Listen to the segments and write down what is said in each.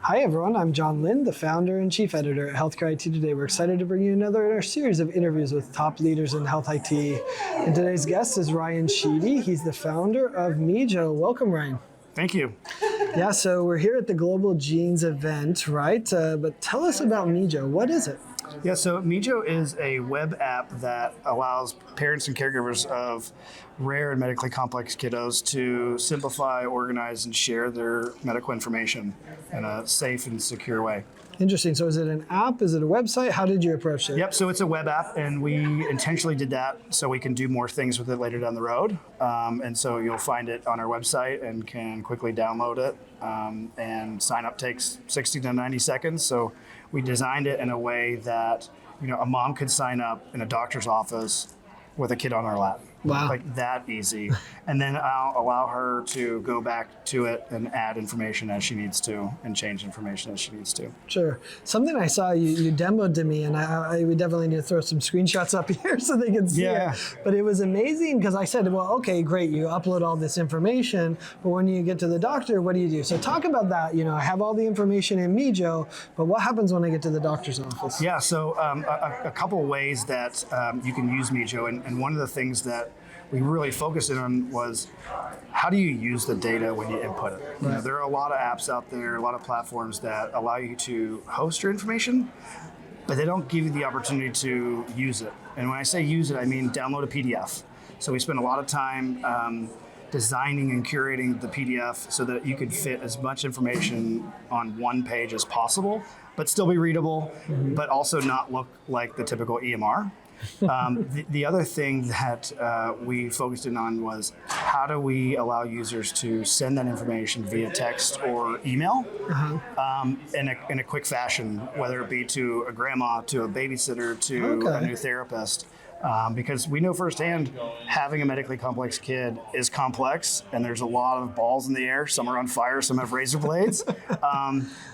Hi everyone, I'm John Lind, the founder and chief editor at Healthcare IT Today. We're excited to bring you another in our series of interviews with top leaders in health IT. And today's guest is Ryan Sheedy. He's the founder of Mejo. Welcome, Ryan. Thank you. Yeah, so we're here at the Global Genes event, right? But tell us about Mejo. What is it? Yeah, so Mejo is a web app that allows parents and caregivers of rare and medically complex kiddos to simplify, organize, and share their medical information in a safe and secure way. Interesting. So is it an app? Is it a website? How did you approach it? Yep, so it's a web app, and we intentionally did that so we can do more things with it later down the road. And so you'll find it on our website and can quickly download it. And sign up takes 60 to 90 seconds. So we designed it in a way that a mom could sign up in a doctor's office with a kid on her lap. Wow. Like that easy. And then I'll allow her to go back to it and add information as she needs to and change information as she needs to. Sure. Something I saw you demoed to me, and we definitely need to throw some screenshots up here so they can see it. But it was amazing because I said, well, okay, great, you upload all this information, but when you get to the doctor, what do you do? So talk about that. I have all the information in Mejo, but what happens when I get to the doctor's office? Yeah, so a couple of ways that you can use Mejo, and one of the things that we really focused in on was how do you use the data when you input it? Right. There are a lot of apps out there, a lot of platforms that allow you to host your information, but they don't give you the opportunity to use it. And when I say use it, I mean download a PDF. So we spend a lot of time designing and curating the PDF so that you could fit as much information on one page as possible, but still be readable, but also not look like the typical EMR. The other thing that we focused in on was how do we allow users to send that information via text or email in a quick fashion, whether it be to a grandma, to a babysitter, to a new therapist. Because we know firsthand having a medically complex kid is complex, and there's a lot of balls in the air. Some are on fire, some have razor blades.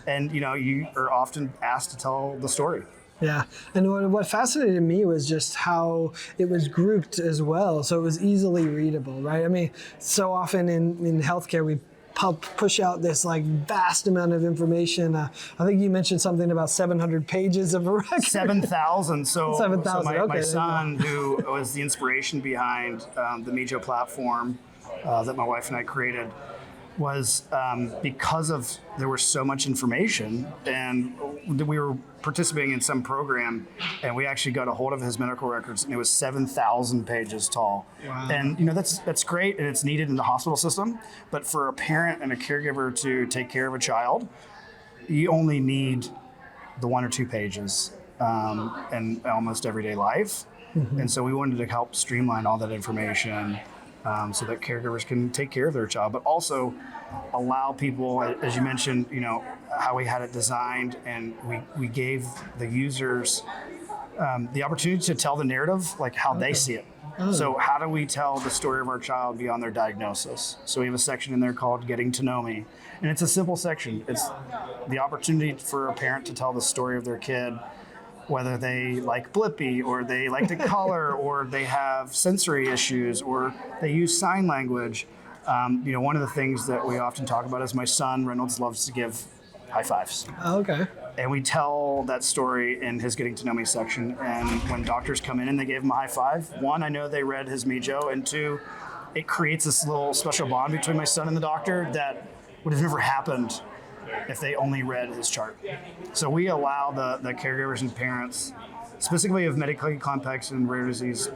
And you are often asked to tell the story. Yeah, and what fascinated me was just how it was grouped as well, so it was easily readable, right? I mean, so often in healthcare, we push out this vast amount of information. I think you mentioned something about 700 pages of a record. 7,000. So 7,000. My son, who was the inspiration behind the Mejo platform that my wife and I created, was because of there was so much information, and we were participating in some program, and we actually got a hold of his medical records, and it was 7,000 pages tall. Wow. And that's great, and it's needed in the hospital system. But for a parent and a caregiver to take care of a child, you only need the 1 or 2 pages in almost everyday life. And so we wanted to help streamline all that information. So that caregivers can take care of their child, but also allow people, as you mentioned, how we had it designed, and we gave the users the opportunity to tell the narrative, like how they see it. So how do we tell the story of our child beyond their diagnosis? So we have a section in there called Getting to Know Me, and it's a simple section. It's the opportunity for a parent to tell the story of their kid, whether they like Blippi, or they like to color, or they have sensory issues, or they use sign language. One of the things that we often talk about is my son, Reynolds, loves to give high fives. Okay. And we tell that story in his Getting to Know Me section. And when doctors come in and they gave him a high five, 1, I know they read his Mejo, and 2, it creates this little special bond between my son and the doctor that would have never happened if they only read his chart. So we allow the caregivers and parents, specifically of medically complex and rare disease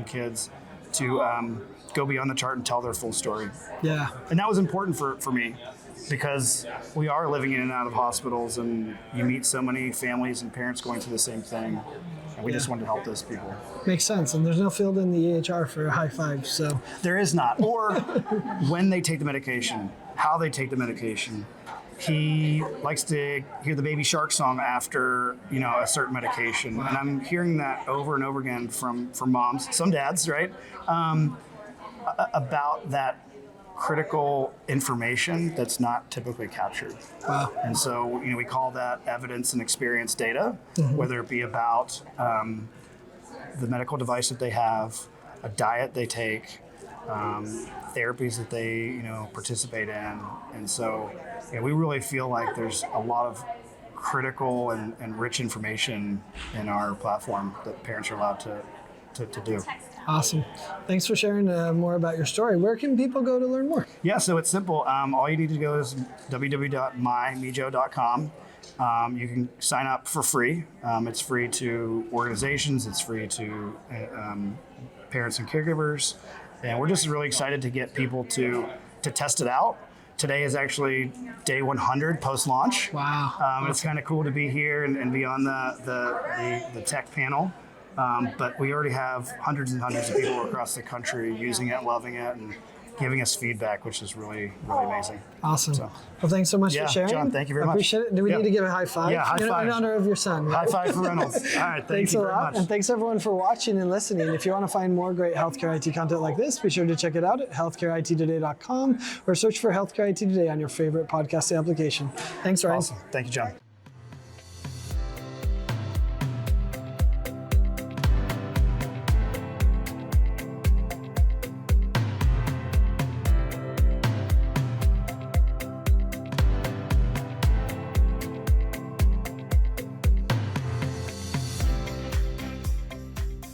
kids, to go beyond the chart and tell their full story. Yeah. And that was important for me, because we are living in and out of hospitals, and you meet so many families and parents going through the same thing. And we just wanted to help those people. Makes sense. And there's no field in the EHR for high fives, so. There is not. Or when they take the medication, how they take the medication. He likes to hear the Baby Shark song after, a certain medication. Wow. And I'm hearing that over and over again from moms, some dads, right? About that critical information that's not typically captured. Wow. And so, we call that evidence and experience data, whether it be about the medical device that they have, a diet they take, therapies that they participate in, and so we really feel like there's a lot of critical and rich information in our platform that parents are allowed to do. Awesome. Thanks for sharing more about your story. Where can people go to learn more? Yeah, so it's simple. All you need to go is www.mymejo.com. You can sign up for free. It's free to organizations. It's free to parents and caregivers. And we're just really excited to get people to test it out. Today is actually day 100 post-launch. Wow. It's kind of cool to be here and be on the tech panel. But we already have hundreds and hundreds of people across the country using it, loving it, and giving us feedback, which is really, really amazing. Awesome. So, well, thanks so much for sharing. John, thank you very much. I appreciate it. Do we need to give a high five? Yeah, high five. In honor of your son. Right? High five for Reynolds. All right, thanks you a very lot. much. And thanks everyone for watching and listening. If you want to find more great healthcare IT content like this, be sure to check it out at healthcareittoday.com or search for Healthcare IT Today on your favorite podcast application. Thanks, Ryan. Awesome. Thank you, John.